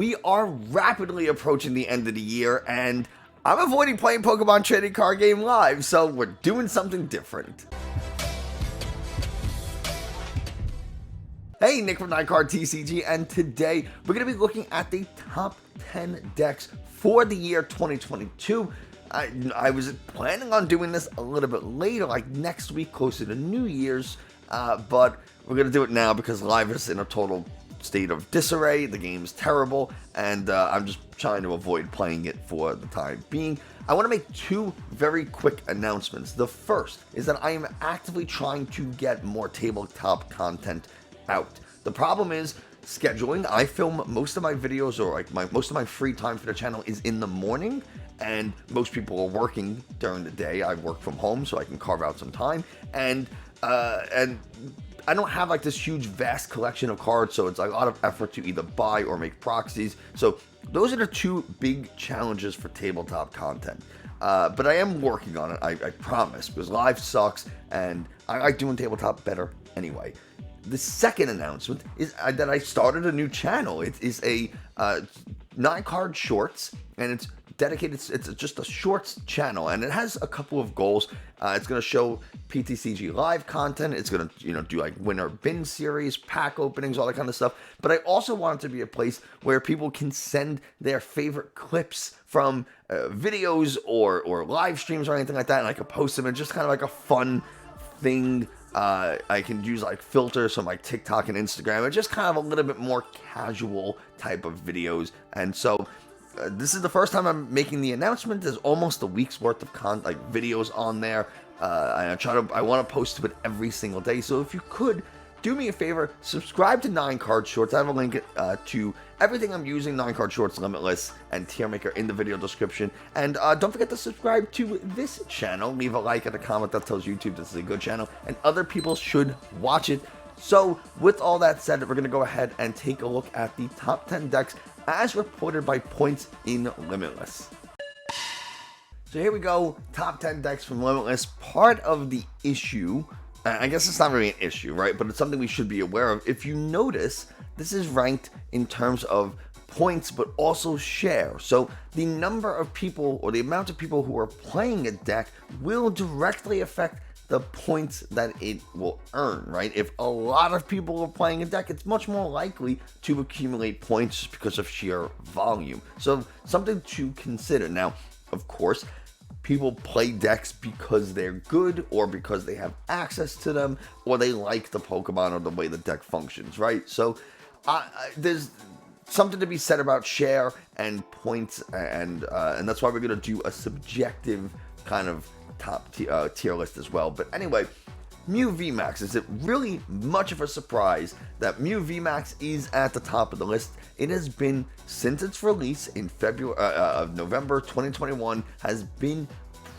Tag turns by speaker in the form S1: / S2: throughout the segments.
S1: We are rapidly approaching the end of the year, and I'm avoiding playing Pokemon Trading Card Game Live, so we're doing something different. Hey, Nick from 9Card TCG, and today we're going to be looking at the top 10 decks for the year 2022. I was planning on doing this a little bit later, like next week, closer to New Year's, but we're going to do it now because Live is in a total state of disarray. The game's terrible, and I'm just trying to avoid playing it for the time being. I want to make two very quick announcements. The first is that I am actively trying to get more tabletop content out. The problem is scheduling. I film most of my videos, or like most of my free time for the channel is in the morning, and most people are working during the day. I work from home, so I can carve out some time, and I don't have like this huge vast collection of cards, so it's like a lot of effort to either buy or make proxies. So those are the two big challenges for tabletop content. But I am working on it, I promise, because Live sucks, and I like doing tabletop better anyway. The second announcement is that I started a new channel. It is a 9Card Shorts, and it's dedicated. It's just a shorts channel, and it has a couple of goals. It's going to show PTCG live content. It's going to do like winner bin series, pack openings, all that kind of stuff. But I also want it to be a place where people can send their favorite clips from videos or live streams or anything like that, and I can post them. It's just kind of like a fun thing. I can use like filters from like TikTok and Instagram. It's just kind of a little bit more casual type of videos, and so this is the first time I'm making the announcement. There's almost a week's worth of videos on there. I want to post to it every single day. So if you could do me a favor, subscribe to 9Card Shorts. I have a link to everything I'm using, 9Card Shorts, Limitless, and Tier Maker in the video description. And don't forget to subscribe to this channel. Leave a like and a comment that tells YouTube this is a good channel, and other people should watch it. So with all that said, we're going to go ahead and take a look at the top 10 decks as reported by Points in Limitless. So here we go, top 10 decks from Limitless. Part of the issue, I guess it's not really an issue, right? But it's something we should be aware of. If you notice, this is ranked in terms of points, but also share. So the number of people, or the amount of people who are playing a deck, will directly affect the points that it will earn, right? If a lot of people are playing a deck, it's much more likely to accumulate points just because of sheer volume. So something to consider. Now, of course, people play decks because they're good, or because they have access to them, or they like the Pokemon or the way the deck functions, right? So there's something to be said about share and points, and that's why we're going to do a subjective kind of top tier list as well. But anyway, Mew VMAX. Is it really much of a surprise that Mew VMAX is at the top of the list? It has been since its release in November 2021, has been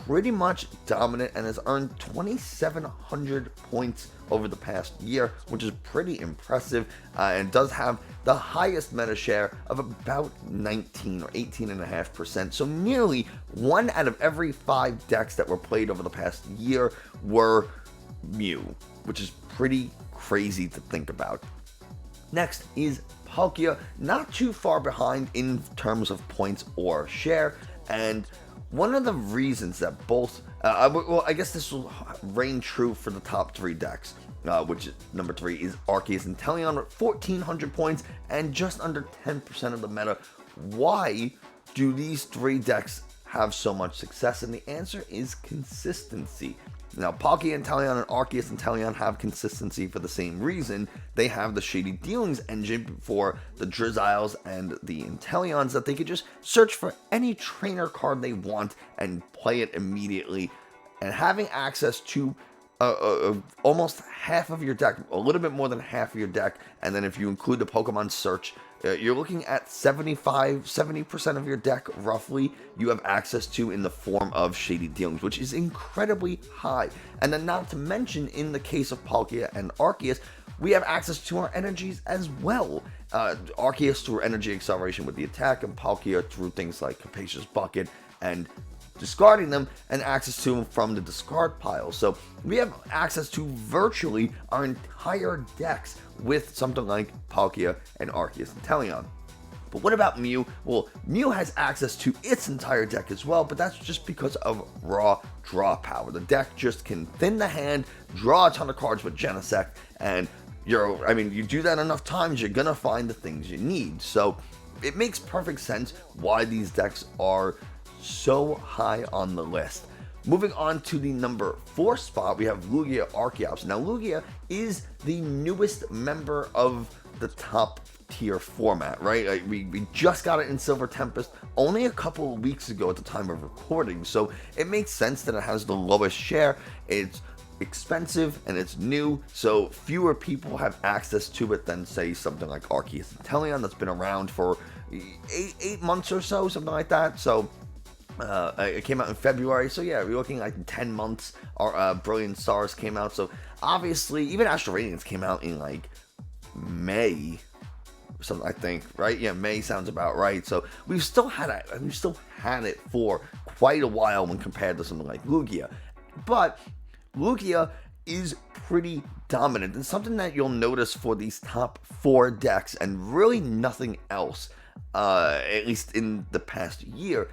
S1: pretty much dominant and has earned 2,700 points over the past year, which is pretty impressive, and does have the highest meta share of about 19 or 18.5%. So nearly 1 out of every 5 decks that were played over the past year were Mew, which is pretty crazy to think about. Next is Palkia, not too far behind in terms of points or share, and one of the reasons that both, well, I guess this will reign true for the top 3 decks, which is number 3 is Arceus and Inteleon with 1,400 points and just under 10% of the meta. Why do these 3 decks have so much success? And the answer is consistency. Now, Palkia Inteleon and Arceus Inteleon have consistency for the same reason. They have the Shady Dealings engine for the Drizziles and the Inteleons, that they could just search for any trainer card they want and play it immediately. And having access to almost half of your deck, a little bit more than half of your deck, and then if you include the Pokemon search, you're looking at 70% of your deck, roughly, you have access to in the form of Shady Dealings, which is incredibly high. And then not to mention, in the case of Palkia and Arceus, we have access to our energies as well. Arceus through energy acceleration with the attack, and Palkia through things like Capacious Bucket and discarding them, and access to them from the discard pile. So we have access to virtually our entire decks with something like Palkia and Arceus Inteleon. But what about Mew? Well, Mew has access to its entire deck as well, but that's just because of raw draw power. The deck just can thin the hand, draw a ton of cards with Genesect, and you do that enough times, you're gonna find the things you need. So it makes perfect sense why these decks are so high on the list. Moving on to the number 4 spot, we have Lugia Archeops. Now, Lugia is the newest member of the top tier format, right? Like we just got it in Silver Tempest only a couple of weeks ago at the time of recording, so it makes sense that it has the lowest share. It's expensive and it's new, so fewer people have access to it than, say, something like Arceus Inteleon that's been around for 8 months or so, something like that. So it came out in February, so yeah, we're looking like 10 months. Our Brilliant Stars came out, so obviously even Astral Radiance came out in like May, something, I think, right? Yeah, May sounds about right. So we've still had it for quite a while when compared to something like Lugia, but Lugia is pretty dominant, and something that you'll notice for these top 4 decks, and really nothing else, at least in the past year.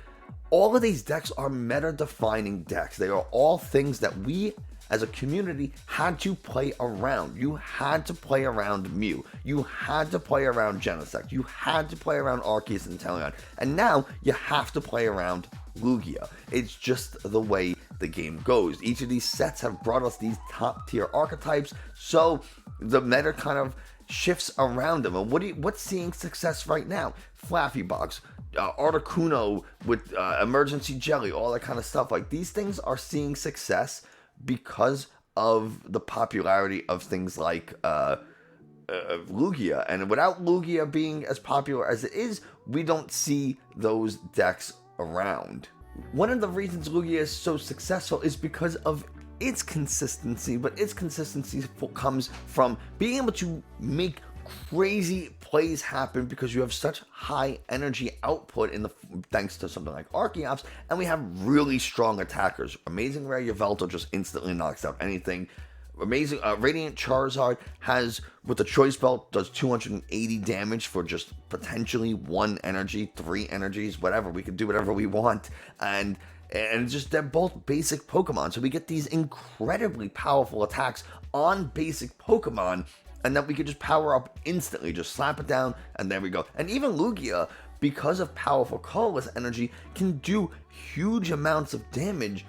S1: All of these decks are meta-defining decks. They are all things that we, as a community, had to play around. You had to play around Mew. You had to play around Genesect. You had to play around Arceus and Inteleon. And now, you have to play around Lugia. It's just the way the game goes. Each of these sets have brought us these top-tier archetypes, so the meta kind of shifts around them. And what's seeing success right now? Flaffy Box, Articuno with Emergency Jelly, all that kind of stuff. Like, these things are seeing success because of the popularity of things like Lugia. And without Lugia being as popular as it is, we don't see those decks around. One of the reasons Lugia is so successful is because of its consistency, but its consistency comes from being able to make crazy plays happen because you have such high energy output thanks to something like Archeops, and we have really strong attackers. Amazing Rare Yveltal just instantly knocks out anything. Amazing Radiant Charizard has, with the Choice Belt, does 280 damage for just potentially 1 energy, 3 energies, whatever. We can do whatever we want, and just they're both basic Pokemon, so we get these incredibly powerful attacks on basic Pokemon, and that we could just power up instantly, just slap it down, and there we go. And even Lugia, because of powerful colorless energy, can do huge amounts of damage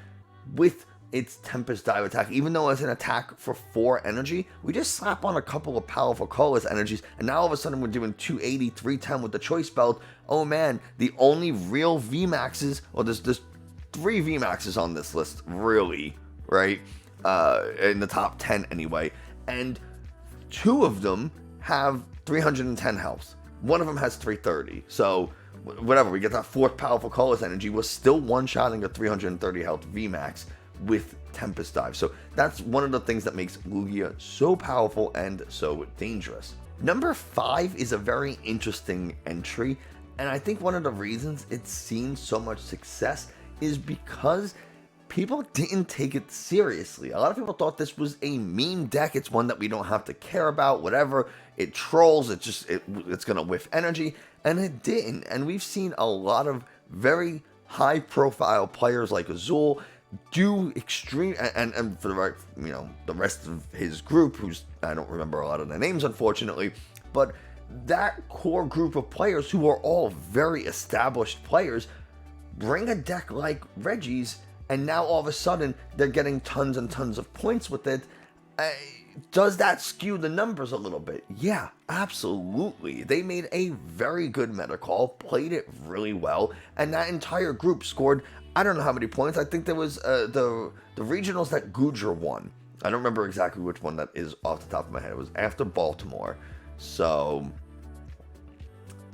S1: with its Tempest Dive attack. Even though it's an attack for 4 energy, we just slap on a couple of powerful colorless energies, and now all of a sudden we're doing 280, 310 with the Choice Belt. Oh man, the only real VMAXs, well, there's 3 VMAXs on this list, really, right? In the top 10 anyway, and 2 of them have 310 health. One of them has 330. So whatever, we get that 4th powerful colorless energy, we're still one-shotting a 330 health VMAX with Tempest Dive. So that's one of the things that makes Lugia so powerful and so dangerous. Number 5 is a very interesting entry, and I think one of the reasons it's seen so much success is because people didn't take it seriously. A lot of people thought this was a meme deck. It's one that we don't have to care about, whatever. It trolls, it's gonna whiff energy, and it didn't. And we've seen a lot of very high profile players like Azul do extreme, and for the rest of his group, who's, I don't remember a lot of their names unfortunately, but that core group of players who are all very established players bring a deck like Reggie's, and now all of a sudden they're getting tons and tons of points with it. Does that skew the numbers a little bit? Yeah, absolutely. They made a very good meta call, played it really well, and that entire group scored, I don't know how many points. I think there was the regionals that Goodra won. I don't remember exactly which one that is off the top of my head. It was after Baltimore, so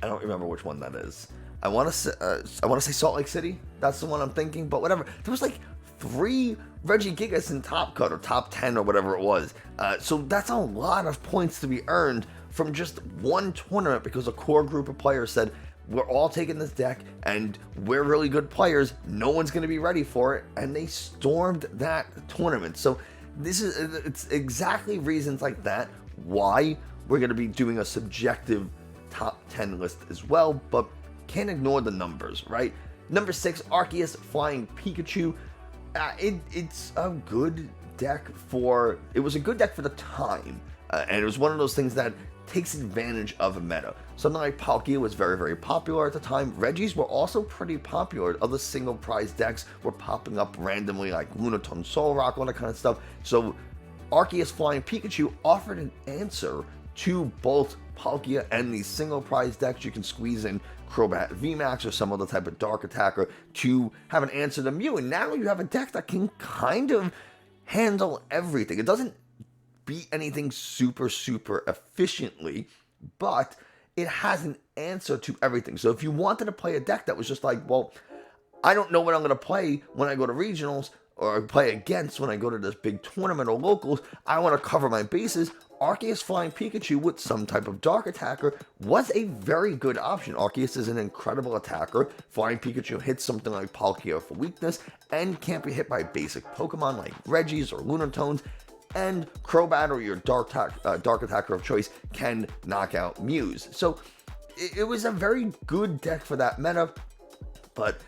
S1: I don't remember which one that is. I want to say Salt Lake City. That's the one I'm thinking, but whatever. There was like 3 Regigigas in Top Cut or Top 10 or whatever it was. So that's a lot of points to be earned from just one tournament because a core group of players said, we're all taking this deck and we're really good players. No one's going to be ready for it. And they stormed that tournament. So it's exactly reasons like that why we're going to be doing a subjective top 10 list as well, but can't ignore the numbers, right? Number 6, Arceus Flying Pikachu. It's a good deck for, it was a good deck for the time, and it was one of those things that takes advantage of a meta. Something like Palkia was very, very popular at the time. Regis were also pretty popular. Other single prize decks were popping up randomly, like Lunatone, Solrock, all that kind of stuff. So Arceus Flying Pikachu offered an answer to both Palkia and these single prize decks. You can squeeze in Crobat VMAX or some other type of dark attacker to have an answer to Mew, and now you have a deck that can kind of handle everything. It doesn't beat anything super efficiently, but it has an answer to everything. So if you wanted to play a deck that was just like, well, I don't know what I'm going to play when I go to regionals or play against when I go to this big tournament or locals, I want to cover my bases, Arceus Flying Pikachu with some type of dark attacker was a very good option. Arceus is an incredible attacker. Flying Pikachu hits something like Palkia for weakness and can't be hit by basic Pokemon like Regis or Lunatones, and Crobat or your dark attacker of choice can knock out Mews. So it was a very good deck for that meta, but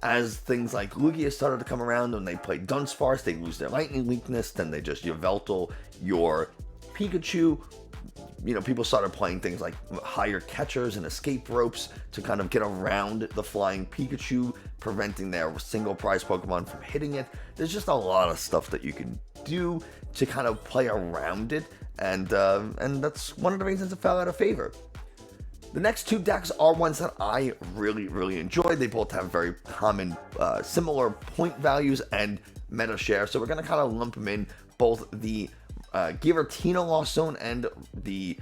S1: as things like Lugia started to come around and they play Dunsparce, they lose their lightning weakness, then they just Yveltal your Pikachu. You know, people started playing things like higher catchers and escape ropes to kind of get around the Flying Pikachu, preventing their single prize Pokemon from hitting it. There's just a lot of stuff that you can do to kind of play around it, and that's one of the reasons it fell out of favor. The next two decks are ones that I really enjoy. They both have very common, similar point values and meta share, so we're going to kind of lump them in, both the Giratina Lost Zone and the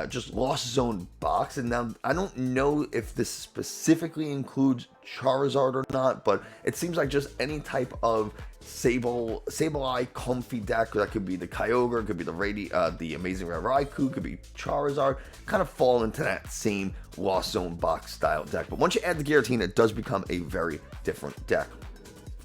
S1: just Lost Zone box. And now I don't know if this specifically includes Charizard or not, but it seems like just any type of Sableye comfy deck, that could be the Kyogre, could be the Amazing Rare Raikou, could be Charizard, kind of fall into that same Lost Zone box style deck. But once you add the Giratina, it does become a very different deck.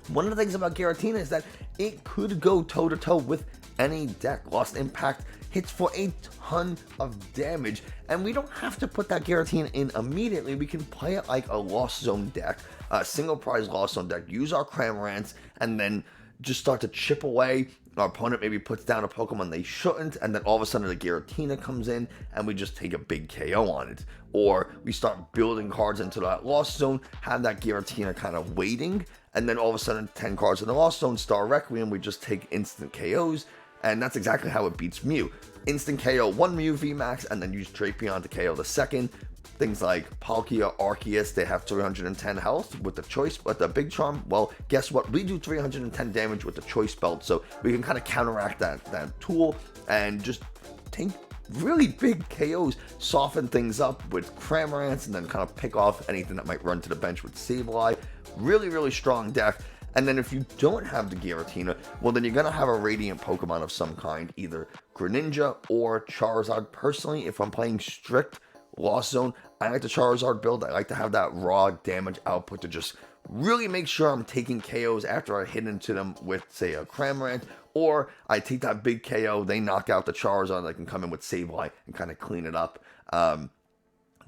S1: One of the things about Giratina is that it could go toe-to-toe with any deck. Lost Impact hits for a ton of damage, and we don't have to put that Giratina in immediately. We can play it like a Lost Zone deck, a single prize Lost Zone deck, use our Cramorants, and then just start to chip away. Our opponent maybe puts down a Pokemon they shouldn't, and then all of a sudden the Giratina comes in, and we just take a big KO on it. Or we start building cards into that Lost Zone, have that Giratina kind of waiting, and then all of a sudden 10 cards in the Lost Zone, Star Requiem, we just take instant KOs, and that's exactly how it beats Mew. Instant KO one Mew VMAX, and then use Drapion to KO the second. Things like Palkia, Arceus, they have 310 health with the choice, but the Big Charm, well, guess what? We do 310 damage with the Choice Belt, so we can kind of counteract that tool and just take really big KOs, soften things up with Cramorants, and then kind of pick off anything that might run to the bench with Sableye. Really strong deck. And then if you don't have the Giratina, well, then you're going to have a Radiant Pokemon of some kind, either Greninja or Charizard. Personally, if I'm playing strict Lost Zone, I like the Charizard build. I like to have that raw damage output to just really make sure I'm taking KOs after I hit into them with, say, a Cramorant, or I take that big KO, they knock out the Charizard, I can come in with Sableye and kind of clean it up.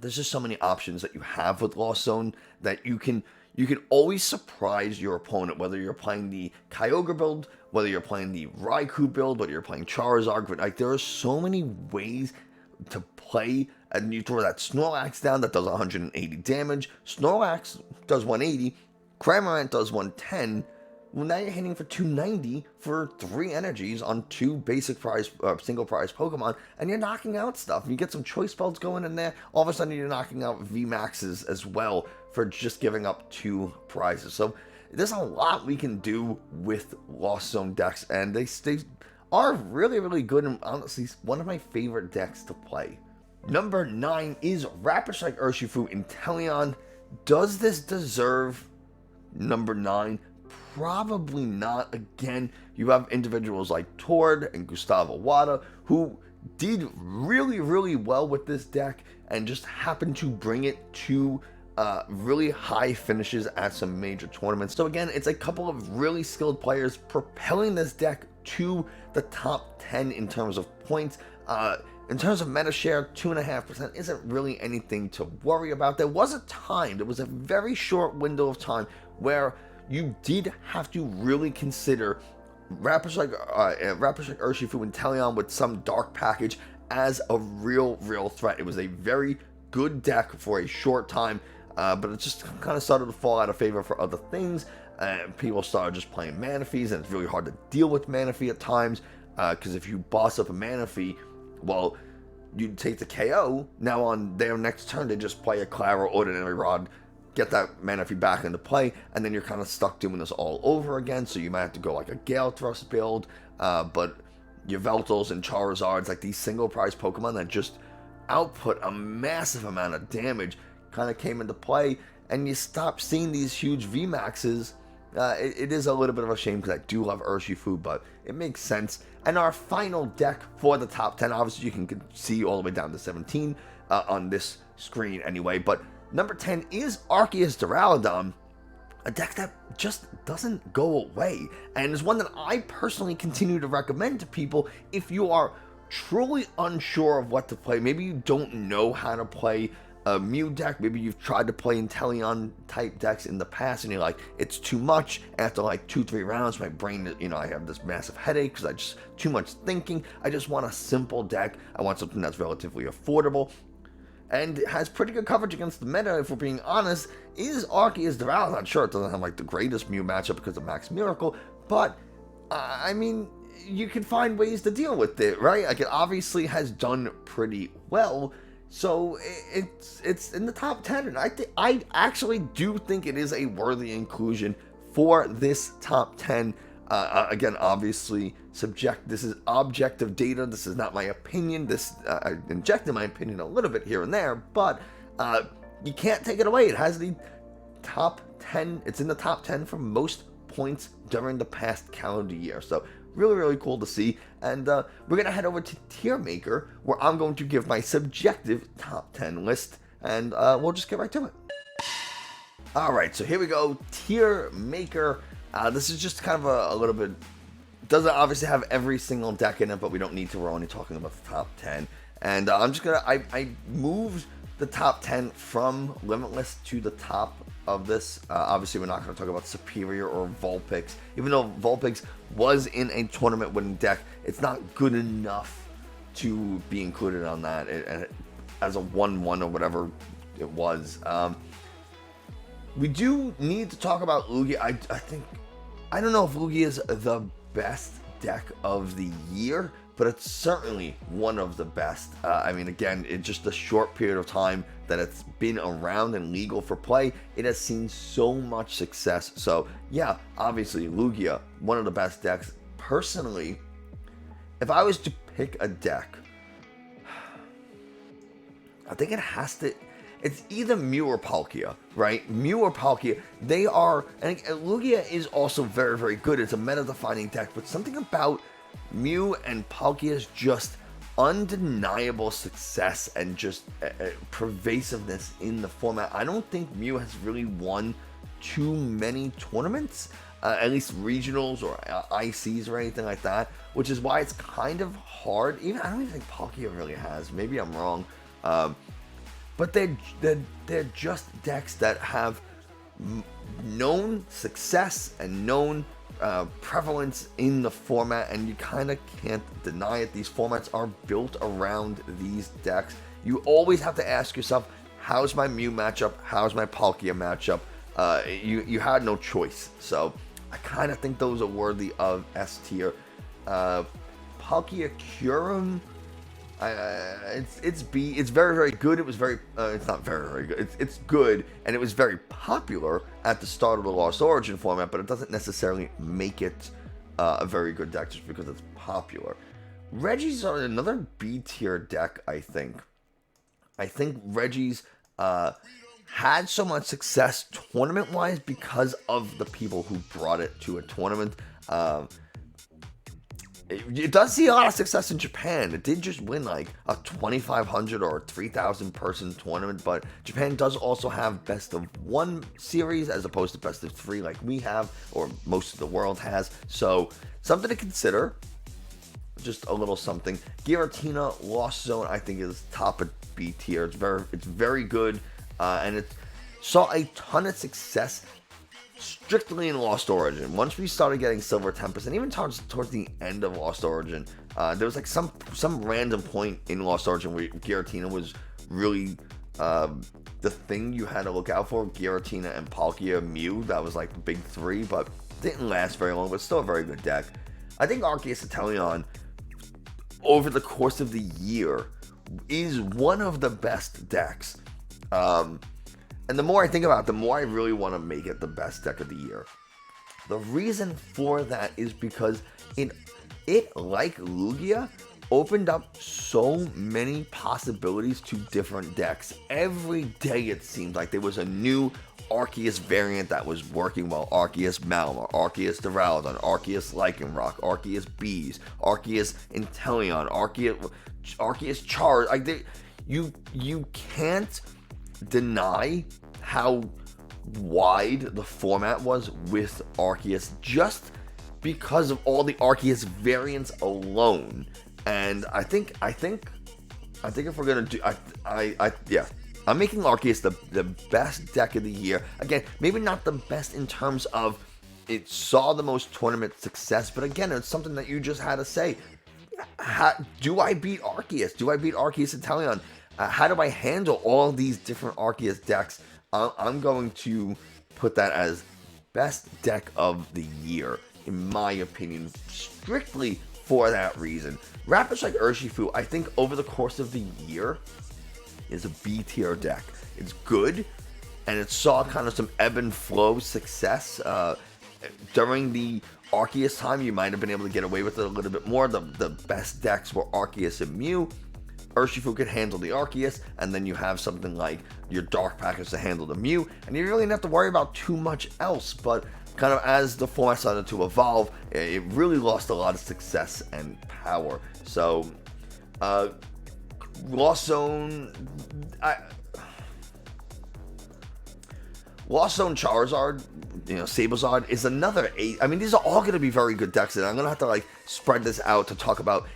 S1: There's just so many options that you have with Lost Zone that you can always surprise your opponent, whether you're playing the Kyogre build, whether you're playing the Raikou build, whether you're playing Charizard. Like, there are so many ways to play, and you throw that Snorlax down that does 180 damage. Snorlax does 180, Cramorant does 110. Well, now you're hitting for 290 for 3 energies on 2 basic prize, single prize Pokemon, and you're knocking out stuff. You get some choice belts going in there, all of a sudden you're knocking out VMAXs as well for just giving up 2 prizes. So there's a lot we can do with Lost Zone decks, and they are really good, and honestly one of my favorite decks to play. Number 9 is Rapid Strike Urshifu Inteleon. Does this deserve number 9? Probably not. Again, you have individuals like Tord and Gustavo Wada who did really well with this deck and just happened to bring it to really high finishes at some major tournaments. So again, it's a couple of really skilled players propelling this deck to the top 10 in terms of points. in terms of meta share, 2.5% isn't really anything to worry about. There was a time, there was a very short window of time where you did have to really consider rappers like Urshifu and Teleon with some dark package as a real threat. It was a very good deck for a short time, but it just kind of started to fall out of favor for other things. People started just playing Manaphy's, and it's really hard to deal with Manaphy at times, because if you boss up a Manaphy, well, you take the KO. Now on their next turn, they just play a Clara Ordinary Rod, get that Manaphy back into play, and then you're kind of stuck doing this all over again. So you might have to go like a Gale Thrust build, but your Veltals and Charizards, like these single prize Pokemon that just output a massive amount of damage, kind of came into play, and you stop seeing these huge VMAXs. It is a little bit of a shame because I do love Urshifu, but it makes sense. And our final deck for the top 10, obviously you can see all the way down to 17 on this screen anyway, but number 10 is Arceus Duraludon, a deck that just doesn't go away, and is one that I personally continue to recommend to people if you are truly unsure of what to play. Maybe you don't know how to play a Mew deck, maybe you've tried to play Inteleon type decks in the past and you're like, it's too much. After like 2-3 rounds, my brain, I have this massive headache because I just too much thinking. I just want a simple deck. I want something that's relatively affordable and has pretty good coverage against the meta, if we're being honest. Is Arceus Duraludon. Sure, it doesn't have like the greatest Mew matchup because of Max Miracle, but I mean, you can find ways to deal with it, right? Like, it obviously has done pretty well. So it's in the top 10, and I actually do think it is a worthy inclusion for this top 10. Again, obviously, this is objective data. This is not my opinion. I injected my opinion a little bit here and there, but you can't take it away. It has the top 10. It's in the top 10 for most points during the past calendar year. So really cool to see. And we're going to head over to Tier Maker, where I'm going to give my subjective top 10 list, and we'll just get right to it. Alright, so here we go. Tier Maker. This is just kind of a little bit, doesn't obviously have every single deck in it, but we don't need to. We're only talking about the top 10. And I'm just going to, I moved the top 10 from Limitless to the top of this. Obviously, we're not going to talk about Superior or Vulpix. Even though Vulpix was in a tournament winning deck, it's not good enough to be included on that as a 1-1 or whatever it was. We do need to talk about Lugia. I don't know if Lugia is the best deck of the year, but it's certainly one of the best. I mean, again, in just a short period of time that it's been around and legal for play, it has seen so much success. So yeah, obviously Lugia, one of the best decks. Personally, if I was to pick a deck, I think it's either Mew or Palkia, right? Mew or Palkia. They are, and Lugia is also very good. It's a meta-defining deck, but something about Mew and Palkia's just undeniable success and just pervasiveness in the format. I don't think Mew has really won too many tournaments, at least regionals or ICs or anything like that, which is why it's kind of hard. I don't even think Palkia really has. Maybe I'm wrong. But they're just decks that have known success and known prevalence in the format, and you kind of can't deny it. These formats are built around these decks. You always have to ask yourself, how's my Mew matchup? How's my Palkia matchup? You had no choice. So I kind of think those are worthy of S tier. Palkia Kyurem, it's B. It's very good. It was it's not very good. It's good, and it was very popular at the start of the Lost Origin format, but it doesn't necessarily make it a very good deck just because it's popular. Reggie's are another B tier deck, I think. I think Reggie's had so much success tournament-wise because of the people who brought it to a tournament. It does see a lot of success in Japan. It did just win like a 2,500 or 3,000 person tournament, but Japan does also have best of 1 series as opposed to best of 3 like we have, or most of the world has. So something to consider. just a little something. Giratina Lost Zone, I think, is top of B tier. It's very good, and it saw a ton of success strictly in Lost Origin. Once we started getting Silver Tempest, and even towards the end of Lost Origin, there was like some random point in Lost Origin where Giratina was really the thing you had to look out for. Giratina and Palkia Mew, that was like the big three, but didn't last very long, but still a very good deck. I think Arceus Inteleon, over the course of the year, is one of the best decks. And the more I think about it, the more I really want to make it the best deck of the year. The reason for that is because it like Lugia, opened up so many possibilities to different decks. Every day it seemed like there was a new Arceus variant that was working well. Arceus Malamar, Arceus Duraludon, Arceus Lycanroc, Arceus Bees, Arceus Inteleon, Arceus Char. Like you can't deny how wide the format was with Arceus just because of all the Arceus variants alone. And I think if we're gonna do, I'm making Arceus the best deck of the year. Again, maybe not the best in terms of it saw the most tournament success, but again, it's something that you just had to say. Do I beat Arceus? Do I beat Arceus Inteleon? How do I handle all these different Arceus decks? I'm going to put that as best deck of the year, in my opinion, strictly for that reason. Rapid like Urshifu, I think over the course of the year, is a B tier deck. It's good, and it saw kind of some ebb and flow success. During the Arceus time, you might have been able to get away with it a little bit more. The best decks were Arceus and Mew. Urshifu could handle the Arceus, and then you have something like your Dark Package to handle the Mew, and you really didn't have to worry about too much else. But kind of as the format started to evolve, it really lost a lot of success and power. So, Lost Zone, Lost Zone Charizard, Sablezard is another 8. I mean, these are all going to be very good decks, and I'm going to have to like spread this out to talk about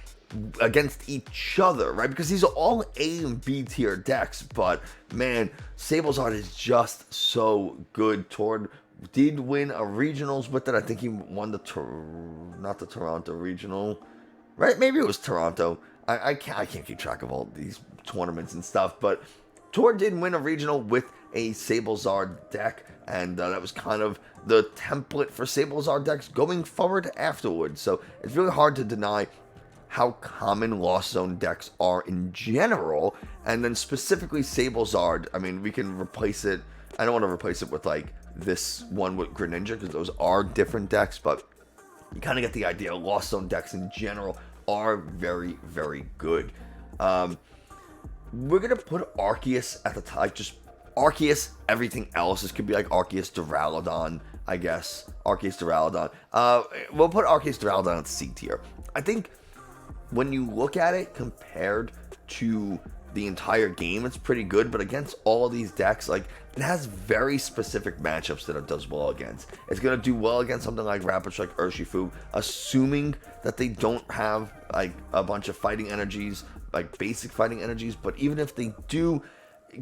S1: against each other, right? Because these are all A and B tier decks, but man, Sablezard is just so good. Tord did win a regionals with it. I think he won not the Toronto regional, right? Maybe it was Toronto. I can't keep track of all these tournaments and stuff, but Tord did win a regional with a Sablezard deck, and that was kind of the template for Sablezard decks going forward afterwards. So it's really hard to deny how common Lost Zone decks are in general, and then specifically Sablezard. I mean, we can replace it. I don't want to replace it with like this one with Greninja, because those are different decks, but you kind of get the idea. Lost Zone decks in general are very, very good. We're gonna put Arceus at the top, like just Arceus. Everything else, this could be like Arceus Duraludon, I guess. Arceus Duraludon. We'll put Arceus Duraludon at C tier. I think when you look at it compared to the entire game, it's pretty good, but against all of these decks, like, it has very specific matchups that it does well against. It's going to do well against something like Rapid Strike Urshifu, assuming that they don't have like a bunch of fighting energies, like basic fighting energies, but even if they do,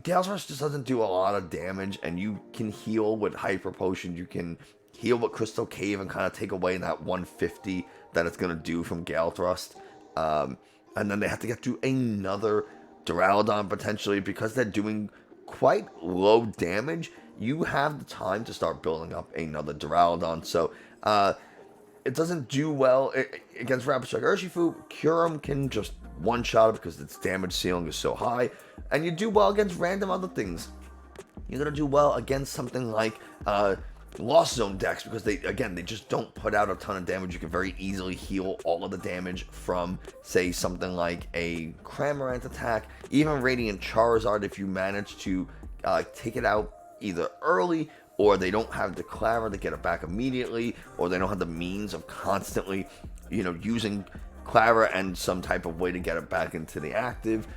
S1: Gale's Rush just doesn't do a lot of damage, and you can heal with Hyper Potion, you can heal with Crystal Cave and kind of take away that 150 that it's going to do from Gale Thrust. And then they have to get to another Duraludon potentially, because they're doing quite low damage. You have the time to start building up another Duraludon. So it doesn't do well against Rapid Strike Urshifu. Kyurem can just one-shot it because its damage ceiling is so high. And you do well against random other things. You're going to do well against something like Lost Zone decks, because they just don't put out a ton of damage. You can very easily heal all of the damage from, say, something like a Cramorant attack, even Radiant Charizard, if you manage to take it out either early, or they don't have the Clara to get it back immediately, or they don't have the means of constantly, using Clara and some type of way to get it back into the active.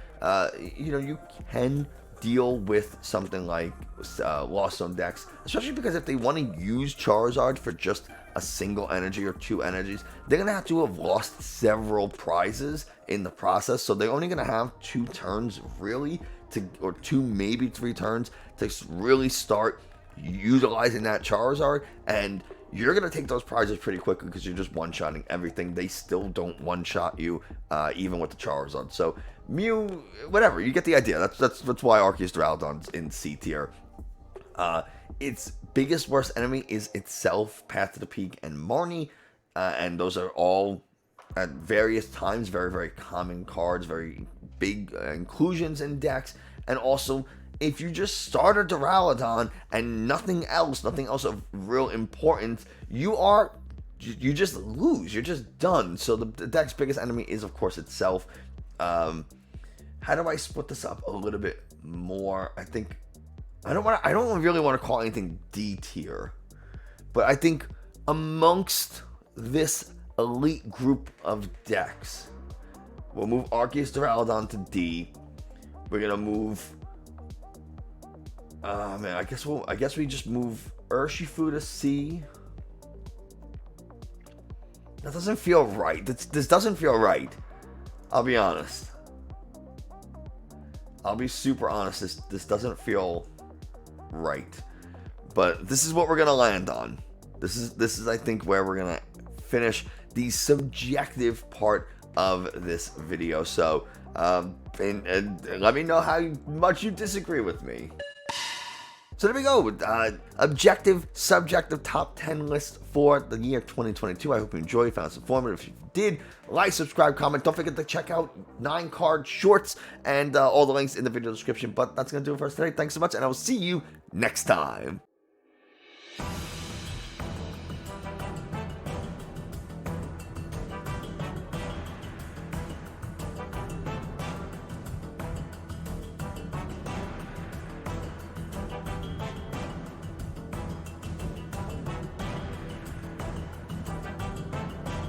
S1: You can deal with something like Lost Zone decks, especially because if they want to use Charizard for just a single energy or 2 energies, they're going to have to have lost several prizes in the process, so they're only going to have 2 turns really, or 2 maybe 3 turns to really start utilizing that Charizard, and you're going to take those prizes pretty quickly because you're just one-shotting everything. They still don't one-shot you, even with the Charizard. So, Mew, whatever, you get the idea. That's why Arceus Duraludon's in C tier. Its biggest, worst enemy is itself, Path to the Peak, and Marnie, and those are all, at various times, very, very common cards, very big inclusions in decks, and also, if you just start a Duraludon and nothing else of real importance, you just lose. You're just done. So the deck's biggest enemy is, of course, itself. How do I split this up a little bit more? I think I don't really want to call anything D tier, but I think amongst this elite group of decks, we'll move Arceus Duraludon to D. We're gonna move. Man, I guess we just move Urshifu to C. That doesn't feel right. This doesn't feel right. I'll be honest. I'll be super honest. This doesn't feel right. But this is what we're gonna land on. This is I think where we're gonna finish the subjective part of this video. So and let me know how much you disagree with me. So there we go, objective, subjective top 10 list for the year 2022. I hope you enjoyed, found it informative. If you did, like, subscribe, comment. Don't forget to check out 9 card shorts and all the links in the video description. But that's going to do it for us today. Thanks so much, and I will see you next time.